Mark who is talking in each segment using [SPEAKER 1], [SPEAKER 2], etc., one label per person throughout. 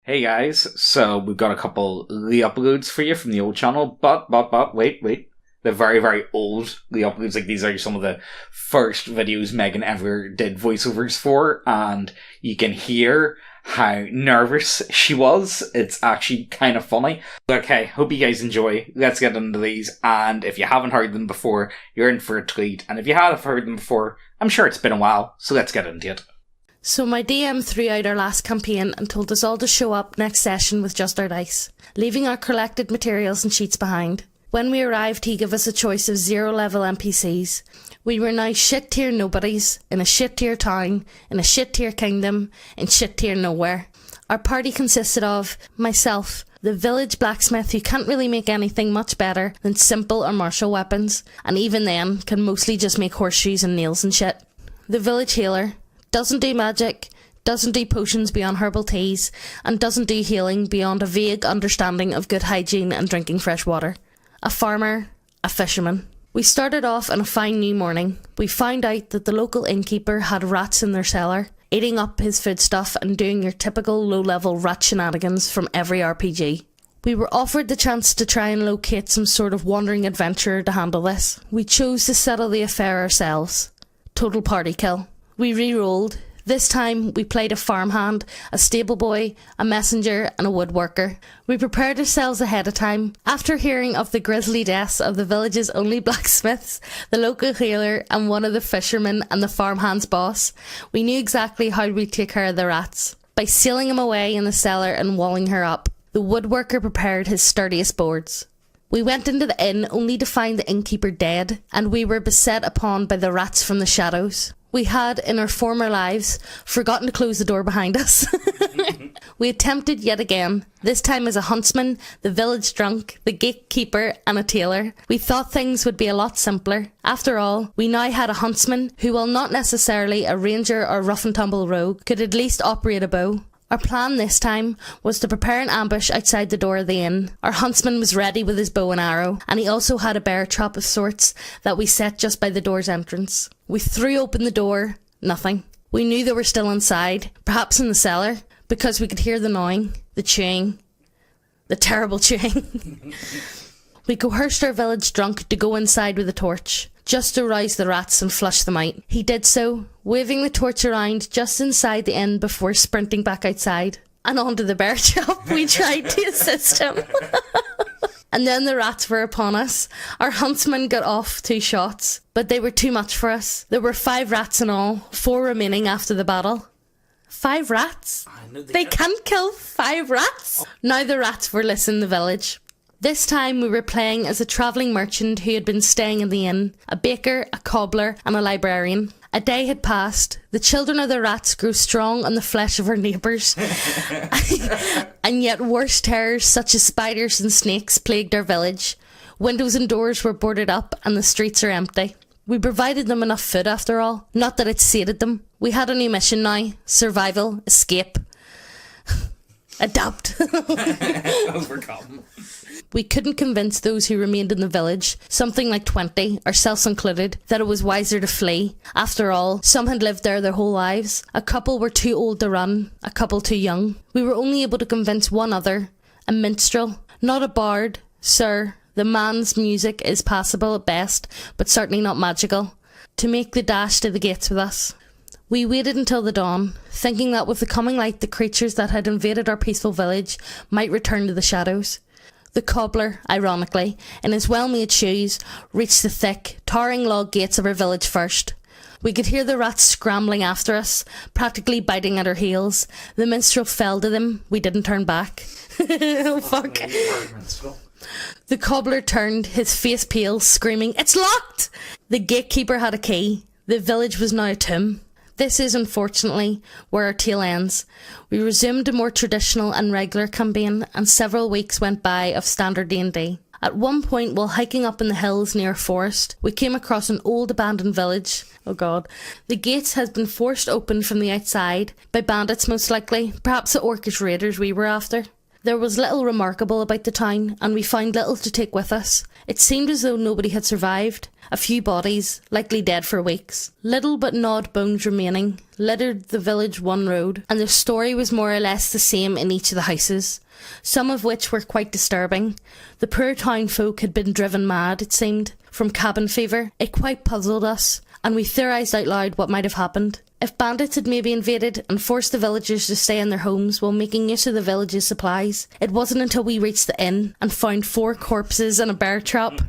[SPEAKER 1] Hey guys, so we've got a couple re-uploads for you from the old channel, but, wait. They're very, very old re-uploads. Like, these are some of the first videos Megan ever did voiceovers for, and you can hear how nervous she was. It's actually kind of funny. Okay, hope you guys enjoy. Let's get into these, and if you haven't heard them before, you're in for a treat, and if you have heard them before, I'm sure it's been a while, so let's get into it.
[SPEAKER 2] So my DM threw out our last campaign and told us all to show up next session with just our dice, leaving our collected materials and sheets behind. When we arrived, he gave us a choice of 0 level NPCs. We were now shit tier nobodies, in a shit tier town, in a shit tier kingdom, in shit tier nowhere. Our party consisted of myself, the village blacksmith who can't really make anything much better than simple or martial weapons, and even then can mostly just make horseshoes and nails and shit. The village healer, doesn't do magic, doesn't do potions beyond herbal teas, and doesn't do healing beyond a vague understanding of good hygiene and drinking fresh water. A farmer, a fisherman. We started off on a fine new morning. We found out that the local innkeeper had rats in their cellar, eating up his foodstuff and doing your typical low-level rat shenanigans from every RPG. We were offered the chance to try and locate some sort of wandering adventurer to handle this. We chose to settle the affair ourselves. Total party kill. We re-rolled. This time we played a farmhand, a stable boy, a messenger and a woodworker. We prepared ourselves ahead of time. After hearing of the grisly deaths of the village's only blacksmiths, the local healer and one of the fishermen and the farmhand's boss, we knew exactly how we'd take care of the rats. By sealing them away in the cellar and walling her up, the woodworker prepared his sturdiest boards. We went into the inn only to find the innkeeper dead, and we were beset upon by the rats from the shadows. We had, in our former lives, forgotten to close the door behind us. We attempted yet again, this time as a huntsman, the village drunk, the gatekeeper and a tailor. We thought things would be a lot simpler. After all, we now had a huntsman who, while not necessarily a ranger or rough and tumble rogue, could at least operate a bow. Our plan this time was to prepare an ambush outside the door of the inn. Our huntsman was ready with his bow and arrow, and he also had a bear trap of sorts that we set just by the door's entrance. We threw open the door. Nothing. We knew they were still inside, perhaps in the cellar, because we could hear the gnawing, the chewing, the terrible chewing. We coerced our village drunk to go inside with a torch, just to rouse the rats and flush them out. He did so, waving the torch around just inside the inn before sprinting back outside. And onto the bear trap, we tried to assist him. And then the rats were upon us. Our huntsman got off 2 shots, but they were too much for us. There were 5 rats in all, 4 remaining after the battle. 5 rats? They can't kill 5 rats? Now the rats were loose in the village. This time we were playing as a travelling merchant who had been staying in the inn, a baker, a cobbler and a librarian. A day had passed. The children of the rats grew strong on the flesh of our neighbours. And yet worse terrors such as spiders and snakes plagued our village. Windows and doors were boarded up and the streets are empty. We provided them enough food after all. Not that it sated them. We had a new mission now. Survival. Escape. Adapt.
[SPEAKER 1] Overcome.
[SPEAKER 2] We couldn't convince those who remained in the village, something like 20, ourselves included, that it was wiser to flee. After all, some had lived there their whole lives. A couple were too old to run, a couple too young. We were only able to convince one other, a minstrel, not a bard. Sir, the man's music is passable at best, but certainly not magical, to make the dash to the gates with us. We waited until the dawn, thinking that with the coming light the creatures that had invaded our peaceful village might return to the shadows. The cobbler, ironically, in his well-made shoes, reached the thick, towering log gates of our village first. We could hear the rats scrambling after us, practically biting at our heels. The minstrel fell to them. We didn't turn back. Oh, fuck. The cobbler turned, his face pale, screaming, "It's locked!" The gatekeeper had a key. The village was now a tomb. This is, unfortunately, where our tale ends. We resumed a more traditional and regular campaign, and several weeks went by of standard D&D. At one point, while hiking up in the hills near a forest, we came across an old abandoned village. Oh god. The gates had been forced open from the outside, by bandits most likely, perhaps the orcish raiders we were after. There was little remarkable about the town, and we found little to take with us. It seemed as though nobody had survived. A few bodies, likely dead for weeks. Little but gnawed bones remaining, littered the village one road, and the story was more or less the same in each of the houses, some of which were quite disturbing. The poor town folk had been driven mad, it seemed, from cabin fever. It quite puzzled us, and we theorised out loud what might have happened. If bandits had maybe invaded and forced the villagers to stay in their homes while making use of the village's supplies. It wasn't until we reached the inn and found 4 corpses and a bear trap,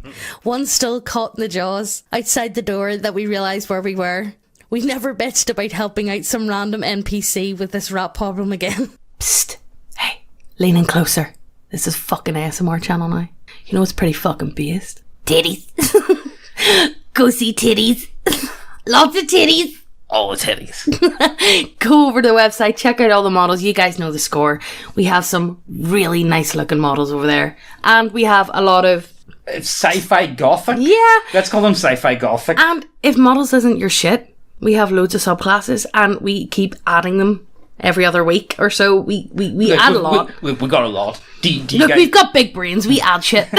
[SPEAKER 2] one still caught in the jaws, outside the door, that we realised where we were. We never bitched about helping out some random NPC with this rat problem again. Psst. Hey, lean in closer. This is fucking ASMR channel now. You know it's pretty fucking based. Titties. Go see titties. Lots of titties.
[SPEAKER 1] All the titties.
[SPEAKER 2] Go over to the website, check out all the models. You guys know the score. We have some really nice looking models over there. And we have a lot of...
[SPEAKER 1] It's sci-fi gothic.
[SPEAKER 2] Yeah.
[SPEAKER 1] Let's call them sci-fi gothic.
[SPEAKER 2] And if models isn't your shit, we have loads of subclasses and we keep adding them every other week or so. We add a lot.
[SPEAKER 1] We got a lot.
[SPEAKER 2] Look, we've got big brains. We add shit.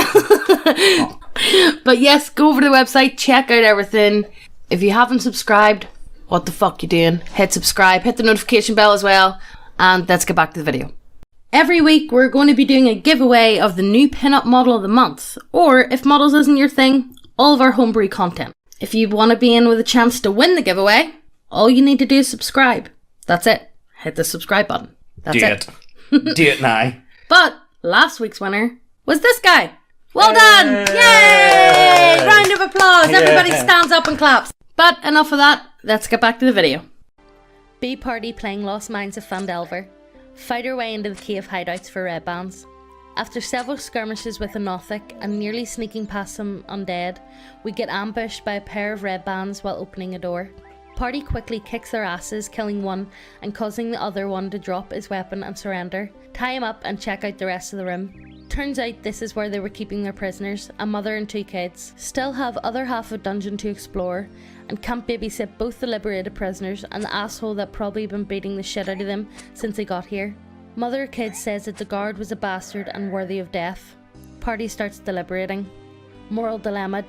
[SPEAKER 2] But yes, go over to the website, check out everything. If you haven't subscribed... What the fuck you doing? Hit subscribe, hit the notification bell as well, and let's get back to the video. Every week we're going to be doing a giveaway of the new pinup model of the month, or if models isn't your thing, all of our homebrew content. If you want to be in with a chance to win the giveaway, all you need to do is subscribe. That's it. Hit the subscribe button. That's it.
[SPEAKER 1] Do it now.
[SPEAKER 2] But last week's winner was this guy. Well done! Yay! Round of applause. Everybody stands up and claps. But enough of that, let's get back to the video. B party playing Lost Mines of Phandelver. Fight our way into the cave hideouts for red bands. After several skirmishes with a Nothic and nearly sneaking past some undead, we get ambushed by a pair of red bands while opening a door. Party quickly kicks their asses, killing one and causing the other one to drop his weapon and surrender. Tie him up and check out the rest of the room. Turns out this is where they were keeping their prisoners, a mother and 2 kids. Still have other half of dungeon to explore, and can't babysit both the liberated prisoners and the asshole that probably been beating the shit out of them since they got here. Mother of kids says that the guard was a bastard and worthy of death. Party starts deliberating. Moral dilemma: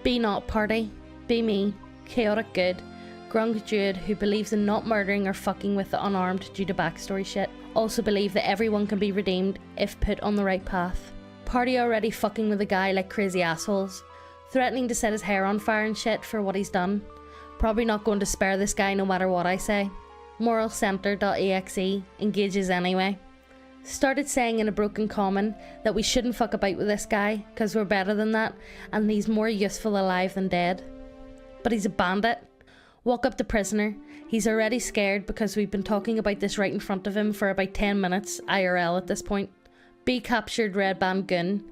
[SPEAKER 2] be not party, be me, chaotic good, grunk dude who believes in not murdering or fucking with the unarmed due to backstory shit. Also believe that everyone can be redeemed if put on the right path. Party already fucking with a guy like crazy assholes, threatening to set his hair on fire and shit for what he's done. Probably not going to spare this guy no matter what I say. Moralcenter.exe engages anyway. Started saying in a broken common that we shouldn't fuck about with this guy because we're better than that and he's more useful alive than dead. But he's a bandit. Walk up to prisoner. He's already scared because we've been talking about this right in front of him for about 10 minutes IRL at this point. B captured red band goon.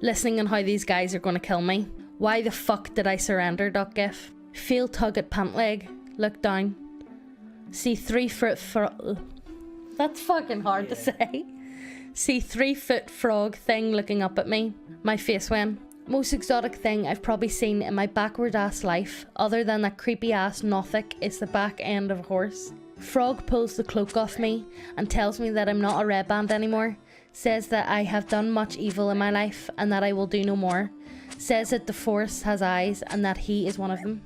[SPEAKER 2] Listening on how these guys are going to kill me. Why the fuck did I surrender? .gif. Feel tug at pant leg. Look down. See 3 foot That's fucking hard to say. See 3 foot frog thing looking up at me. My face went. Most exotic thing I've probably seen in my backward ass life, other than that creepy ass Nothic, is the back end of a horse. Frog pulls the cloak off me and tells me that I'm not a red band anymore. Says that I have done much evil in my life and that I will do no more. Says that the forest has eyes and that he is one of them.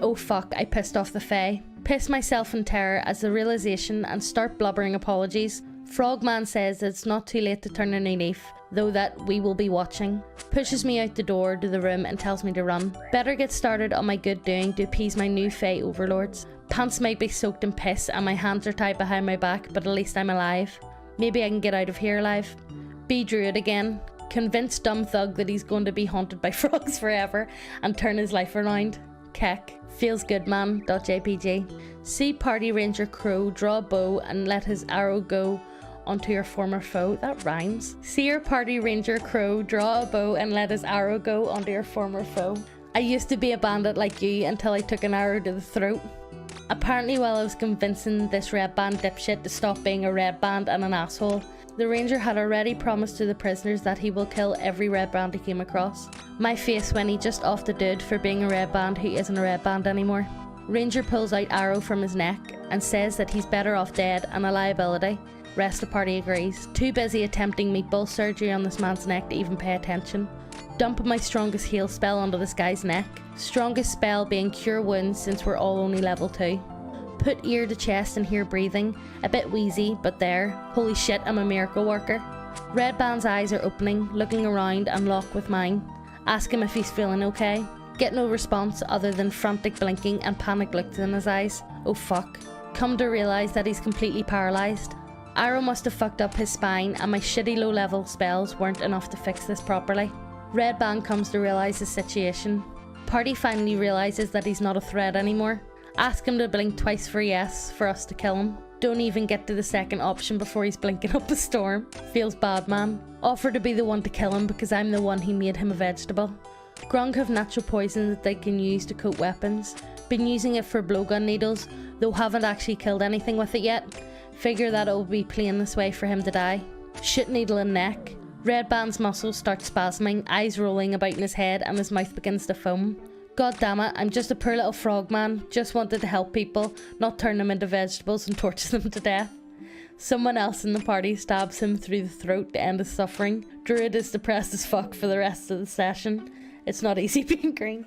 [SPEAKER 2] Oh fuck, I pissed off the Fae. Piss myself in terror as the realization and start blubbering apologies. Frogman says that it's not too late to turn a new leaf, though that we will be watching. Pushes me out the door to the room and tells me to run. Better get started on my good doing to appease my new Fae overlords. Pants might be soaked in piss and my hands are tied behind my back, but at least I'm alive. Maybe I can get out of here alive. Be druid again. Convince dumb thug that he's going to be haunted by frogs forever and turn his life around. Keck. Feels good man. .jpg. See party ranger crow draw a bow and let his arrow go onto your former foe. That rhymes. See your party ranger crow draw a bow and let his arrow go onto your former foe. I used to be a bandit like you until I took an arrow to the throat. Apparently while I was convincing this red band dipshit to stop being a red band and an asshole, the ranger had already promised to the prisoners that he will kill every red band he came across. My face when he just off the dude for being a red band who isn't a red band anymore. Ranger pulls out arrow from his neck and says that he's better off dead and a liability. Rest of party agrees. Too busy attempting meatball surgery on this man's neck to even pay attention. Dump my strongest heal spell onto this guy's neck. Strongest spell being cure wounds since we're all only level 2. Put ear to chest and hear breathing. A bit wheezy, but there. Holy shit, I'm a miracle worker. Red Band's eyes are opening, looking around and lock with mine. Ask him if he's feeling okay. Get no response other than frantic blinking and panic looks in his eyes. Oh fuck. Come to realise that he's completely paralysed. Arrow must have fucked up his spine and my shitty low level spells weren't enough to fix this properly. Red Band comes to realise his situation. Party finally realises that he's not a threat anymore. Ask him to blink twice for yes for us to kill him. Don't even get to the second option before he's blinking up a storm. Feels bad, man. Offer to be the one to kill him because I'm the one who made him a vegetable. Grung have natural poison that they can use to coat weapons. Been using it for blowgun needles, though haven't actually killed anything with it yet. Figure that it will be playing this way for him to die. Shit needle in neck. Red Band's muscles start spasming, eyes rolling about in his head and his mouth begins to foam. God damn it, I'm just a poor little frog man, just wanted to help people, not turn them into vegetables and torture them to death. Someone else in the party stabs him through the throat to end his suffering. Druid is depressed as fuck for the rest of the session. It's not easy being green.